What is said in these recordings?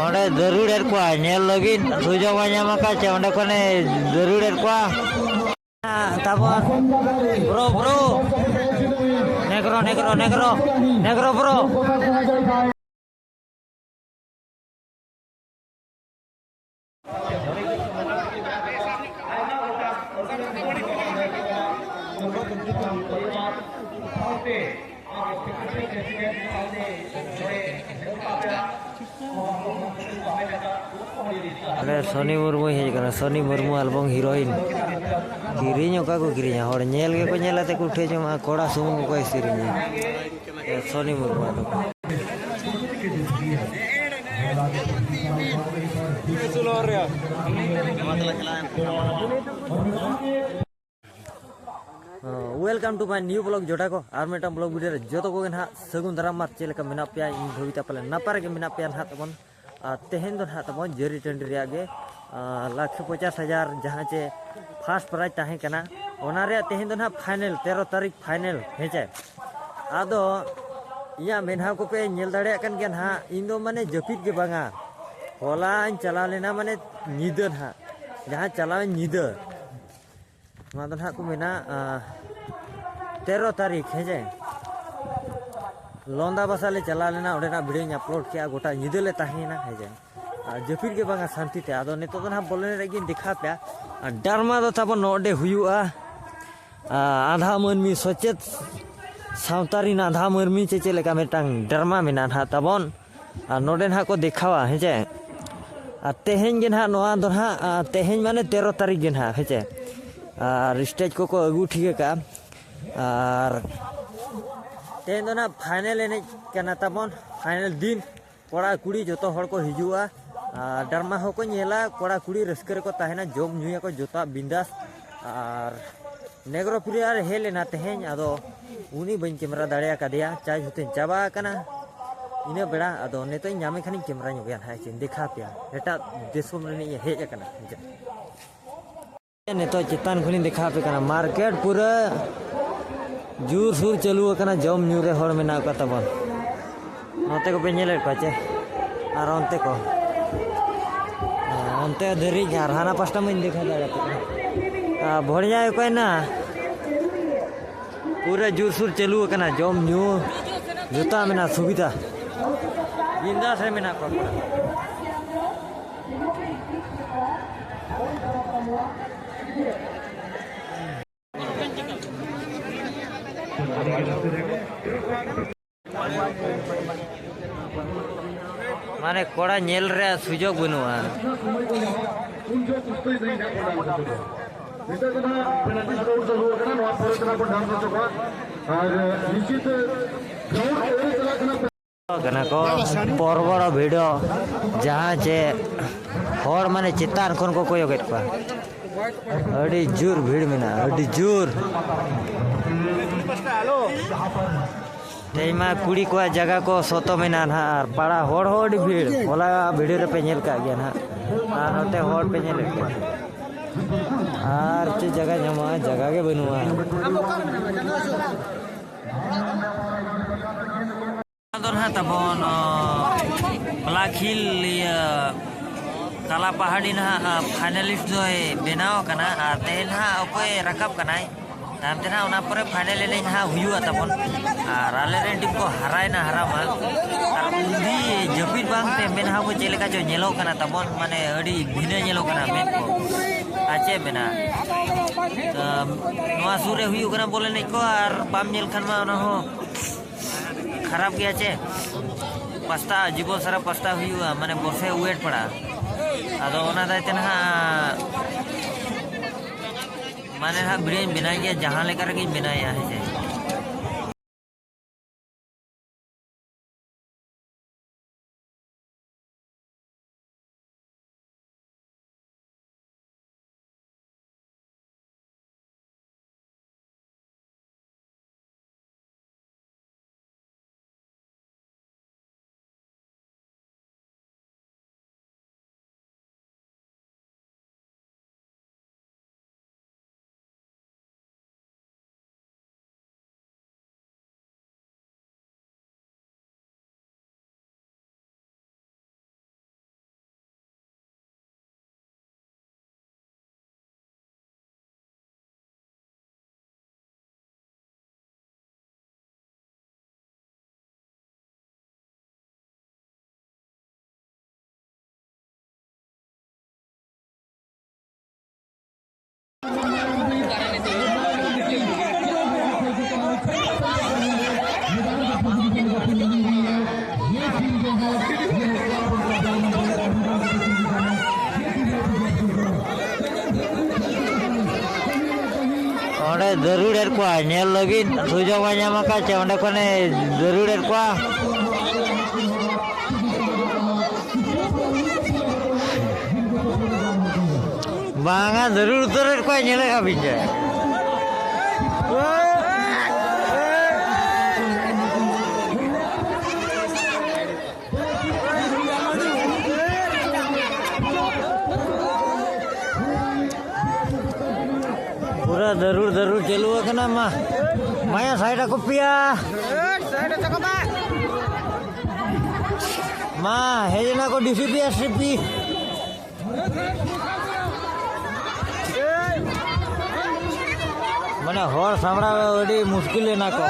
onde darurat ko nyel lagi sujog nyamaka che onde kone darurat ko tabon bro negro bro Ada Sony Murmu hej kana Sony Murmu album heroin kirinya ka ko kirinya hor nyel ge ko nyelate ko uठे joma koda sumung ko sirinya Sony Murmu to welcome to my new blog जोटा को are Meta blog video जो तो को ना सगुन दाराम मार चेलका मेना पे इन भविता पले नापार के मेना पे ना तबन तेहेन दो ना तबन जरी टंडी रे आगे 1,50,000 जहां चे फर्स्ट प्राइज ताहे कना ओना रे तेहेन दो ना फाइनल 13 तारीख फाइनल हेचे आदो या मेना को पे नेल दाड़े कन के ना इन दो माने जपित के बांगा होला चला लेना माने निदन हा जहां चला निदर मादन हा को मेना 13 तारीख है लोंदा बसाले चला लेना ओडेना वीडियो अपलोड किया गोटा निदले ताहेना है जफिर के बांगा शांति ते आदो नेतो तो ना बोलने रेगी दिखा पे डरमा दो तब नोडे हुआ आधा मनमी सचेत सावतारी आधा मनमी चे चलेका मेटांग डरमा मेना हा तबन नोडे ना को दिखावा है तेहेन गे ना नोआ दो ना तेहेन माने 13 तारीख गे ना है स्टेज को अगू ठीक का और तेन दो ना फाइनल एने कना तबन फाइनल दिन कोड़ा कुड़ी जो हर को हिजुआ डरमा हो को नेला कोड़ा कुड़ी रस्कर को ताहेना जम नुया को जोता बिंदास और नेग्रो प्लेयर हे लेना तेहेन आदो उनी बन कैमरा दाड़िया कदिया चाय होते चाबा कना इने बेड़ा आदो नेतो नामे खानी कैमरा नुया है देखा पे एटा देशम रे हे कना नेतो चितान खुनी देखा पे कना मार्केट पूरा जूर सुर चलू कना जम न्यूरे हर मेना का तबन नोते को पे नेले पाचे और ओनते को ओनते धरी घर हाना पास्टा में देखा दाड़ा बढ़िया कोई ना पूरा जूर सुर चलू कना जम न्यू जुता मेना सुविधा बिंदास रे मेना को माने कोड़ा नेल रे सुजोग बनुआ कना को परबड़ भिडियो जहां चे हर माने चितान खन को कोयो गेट को अड़ी जोर भीड़ में ना अड़ी जोर तेमा कुड़ी को जगह को सोतो में ना और पाड़ा होड़ होड़ भीड़ होला वीडियो रे पे नेल का गया ना और होते होड़ पे नेल और चे जगह जमा जगह के बनुआ आदर हा तबन ब्लाखिल काला पहाड़ी ना फाइनलिस्ट जो है बनाव कना तेन हा ओके रकब कनाय ताम तेना ओना परे फाइनल ले हा हुआ तबन और आले रे टीम को हराय ना हरामा और उंदी जपिर बांग ते मेन हा को चेलेका जो नेलो कना तबन माने अडी भिने नेलो कना मेन को आचे मेना नोआ सुरे हुई कना बोले नै को और बाम नेल खान मा ओना हो खराब गया चे पस्ता जीवो सारा पस्ता हुआ माने बसे वेट पड़ा आदो ओना दायते ना माने हा ब्रेन बिना गया जहां लेकर के बिना है ओंडे जरूर को नेल लगी सुजोग नाम का ओंडे कोने जरूर को बांगा जरूर जरूर को नेले हाबी जाए पूरा जरूर जरूर चलू है ना माँ माया साइड को पिया माँ है ना को डीसीपी एससीपी मने होर सामड़ा वडी मुश्किल है ना को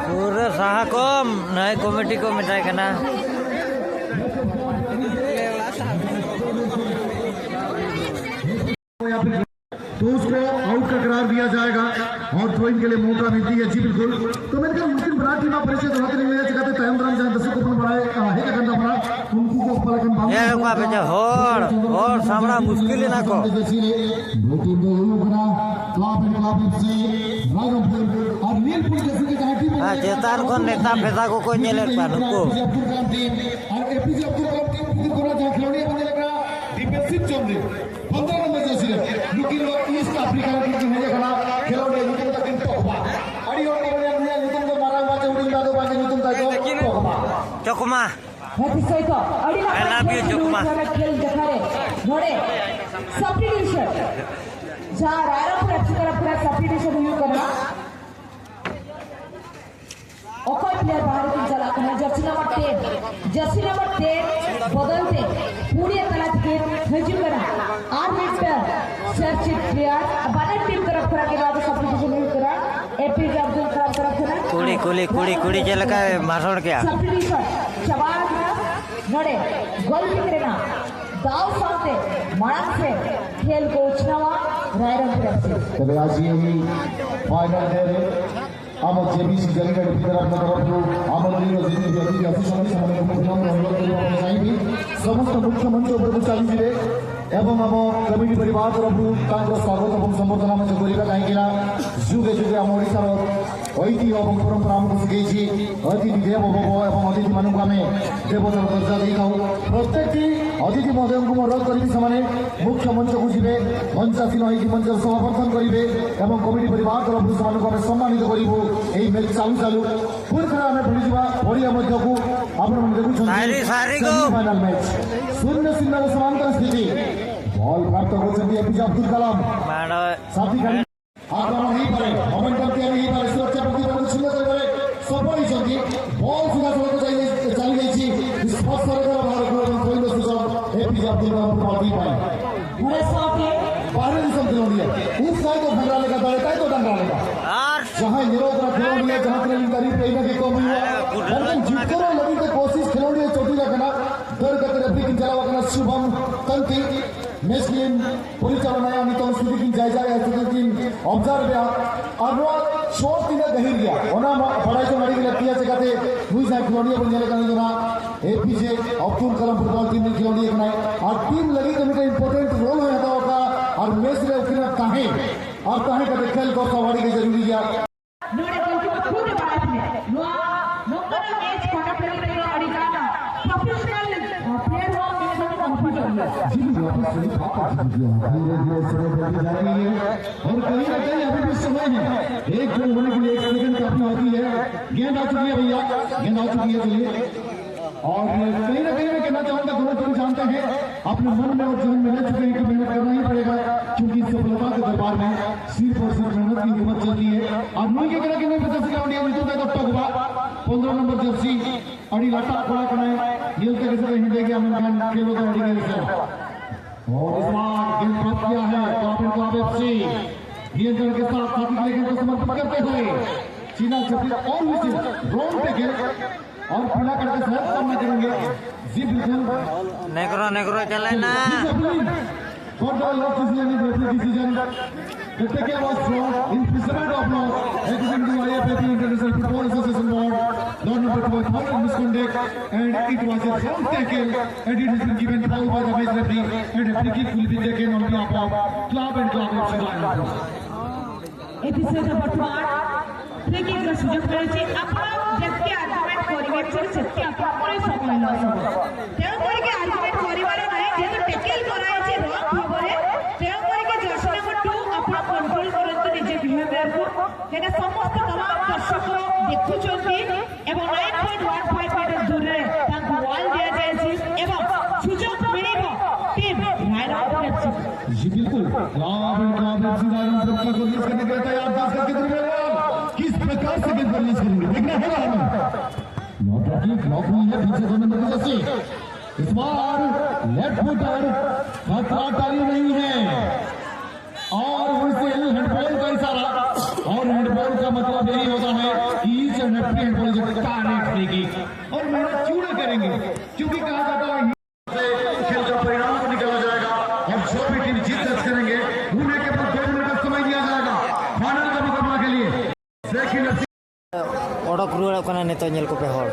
पूरा साहा कम नए कमेटी को मिटाई करना तो उसको आउट का करार दिया जाएगा और थ्रोइंग के लिए मौका मिलती है। जी बिल्कुल। तो मैंने कहा मुस्लिम मराठी में परिचय होते नहीं है जगह तयम राम जान दसों को बनाए है का करना पड़ा उनको को पलकन भाव ये को बेटा और सामना मुश्किल है ना को बेटी को बना क्लब एंड क्लब से राघवपुर और नीलपुर जैसे की घाटी में हां चेतन को नेता फेता को कोई नेले पानु को अब्दुल कलाम टीम और एपीजे अब्दुल कलाम टीम की कोना जहां खिलाड़ी बने लग रहा डिफेंसिव चमड़े 15 नंबर जैसे लेकिन ईस्ट अफ्रीका की टीम है खड़ा खिलाड़ी न्यूटन का टीम टॉपा अड़ी और बने न्यूटन को मारा बाजे उड़ी दादो बाजे न्यूटन का टॉपा चकमा Happy Saito, Adila I love you, Chukma. Khel Jakhare, Node, substitution. Jha Rairapur FC तरफ substitution हुई करना. ओकोई प्लेयर बाहर की चला करना जर्सी नंबर 10 बदलते पूरी तलाश के हजू करना. 8 मिनट पर सर्च प्लेयर बानर टीम तरफ करा के बाद substitution हुई करना. एपीजे अब्दुल कलाम तरफ करना. कुड़ी चलका मारसोड़ क्या substitution. चबार नड़े गोल बिगड़ना दाव साथे मारक से खेल को उछनावा रायरंपुर FC तबे आज ये फाइनल है आम जेबीसी जलगढ़ की तरफ तरफ आमंत्रित जितने व्यक्ति ऑफिसर समाने को प्रोग्राम अनुरोध करने चाहिए समस्त मुख्य मंच पर चाली जिले एवं आम कमिटी परिवार तरफ स्वागत और संबर्धना में करा कहीं जुगे जुगे आम ओडार ऐतिह्य और परंपरा आमको शिखी अतिथि देव भव और अतिथि मानक आम देवतार दर्जा दे था प्रत्येक अतिथि महोदय को अनुरोध करी से मुख्य मंच को जी मंचासीन होगी मंच समावर्तन करेंगे और कमिटी परिवार तरफ से आम सम्मानित करूँ यही मैच चालू चालू पुणी थे आम भूली पड़िया मध्यक आपण देखुं सेमिफाइनाल मैच 0-0 समांतर स्थिति बॉल प्राप्त होती एपीजे अब्दुल कलाम साथी आक्रमण नहीं पारे मोमेंटम तैयारी नहीं पारे सुरक्षा प्रतिबंध छिन्न करे सफल होती बॉल सीधा सड़क चाहिए चली गई स्पर्श कर बाहर को कोई सुजन एपीजे अब्दुल कलाम को नहीं पाए बड़े साथे बाहर दिशा खिलौड़िया उस साइड को भंगड़ा लेगा दौड़े ताई तो डंडा लेगा जहां निरोधरा खिलौड़िया जहां की तारीफ कहीं ना कहीं कम हुआ लेकिन जितना लगी की कोशिश खिलौड़िया चोटी रखना दर का तरफ की चलावा करना शुभम तंती मेस्लिन परिचालना नितम स्थिति की जायजा स्थिति की ऑब्जर्व और शॉट तीन गहिर गया ओना पढ़ाई से मरी लगती है जगह हुई साइड खिलौड़िया बन जाने का जना APJ Abdul Kalam football team ने खिलौड़िया बनाए और टीम लगी कमिटी इंपोर्टेंट रोल है होगा और मैच में उतना काहे और काहे का खेल को सवारी की जरूरी है नोड़े को खुद बात में नोकर मैच कंडक्ट करने अड़ी जाना प्रोफेशनल प्लेयर हो मिलने का कंप्यूटर जी धीरे धीरे समय बढ़ती जा रही है और कहीं ना कहीं अभी भी समय है एक गोल होने के लिए 1 सेकंड काफी होती है गेंद आ चुकी है भैया गेंद आ चुकी है चलिए और कहीं ना कहीं मैं कहना चाहूंगा दोनों टीम जानते हैं अपने मन में और जहन में ले चुके हैं कि मेहनत करना ही पड़ेगा, क्योंकि सफलता के दरबार में सिर्फ और सिर्फ मेहनत की हिम्मत चलती है। और मुझे क्या कहना कि नहीं पता चला उन्हें जीतो का तब हुआ 15 नंबर जर्सी अड़ी लाटा खड़ा करना है ये के जैसे हिंदे के अमन खान खेलो का अड़ी के से और इस बार गेंद प्राप्त किया है टॉप एंड क्लब एफसी नियंत्रण के साथ साथी लेकिन को समर्पित करते हुए चीना छत्तीस और विशेष ड्रोन पे खेल और पीला करके सहज सामना करेंगे जी बिल्कुल नेग्रो चले ना for the last decision is referee decision. The tackle was thrown in precedent of law according to IFAB International Football Association Board. Law number 12 foul and misconduct, and it was a wrong tackle, and it has been given foul by the match referee, and a free kick will be taken on behalf of club and club FC Lions. Episode बर्तमान free kick ର ସୁଯୋଗ ମିଳିଛି ଆପଣ ଯେତେ argument କରିବେ ସେତେ ଆପଣଙ୍କର ସମୟ ଲସ୍ ହେବ ତେଣୁ କରିକି ଆର୍ଗୁମେଣ୍ଟ କରିବାର ନାହିଁ ଯେହେତୁ ଟେକେଲ କରାଯାଇଛି ରଙ୍ଗ ଭାବରେ ତେଣୁ କରିକି ଜର୍ସି ନମ୍ବର 2 ଆପଣ କଣ୍ଟ୍ରୋଲ କରନ୍ତୁ ନିଜ ବିହେଭିୟରକୁ ସେଟା ସମସ୍ତ ତମାମ ଦର୍ଶକ ଦେଖୁଛନ୍ତି ଏବଂ 9.15 ମିଟର ଦୂରରେ ତାଙ୍କୁ ୱାଲ୍ ଦିଆଯାଇଛି ଏବଂ ସୁଯୋଗ ମିଳିବ ଟିମ୍ ରାୟରଙ୍ଗପୁର ଏଫସି जी बिल्कुल club and club FC Rairangpur को रिलीज करने के लिए तैयार 10 करके दरमियान किस प्रकार से गेंद रिलीज करेंगे देखना होगा हमें नॉट की ब्लॉक हुई है पीछे दोनों नंबर जैसे इस बार लेफ्ट फुटर खतरा टाली नहीं है और व्हिसिल हैंडबॉल का इशारा और हैंडबॉल का मतलब यही होता है कि each and every handball is a correct free kick और मेहनत क्यों ना करेंगे क्योंकि कहा जाता है खेल का परिणाम को निकाला जाएगा और जो भी टीम जीत दर्ज करेंगे उन्हें केवल 2 मिनट का समय दिया जाएगा फाइनल का मुकाबला के लिए लेकिन ओडक रुआड़ कना नेतो नेल को पे हर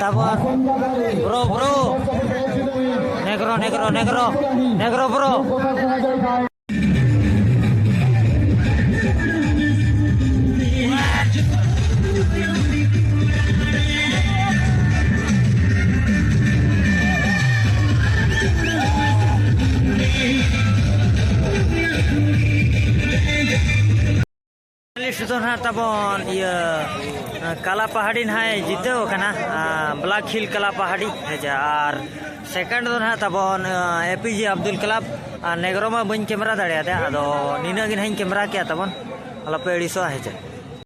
Tabor bro negro bro सुतो ना तबन ये काला पहाड़ी ना जीते कना ब्लैक हिल काला पहाड़ी है और सेकंड दो ना तबन एपीजे अब्दुल कलाम नेग्रो में बन कैमरा दाड़े अदो नीना गिन कैमरा क्या तबन अलपे एड़ीसो है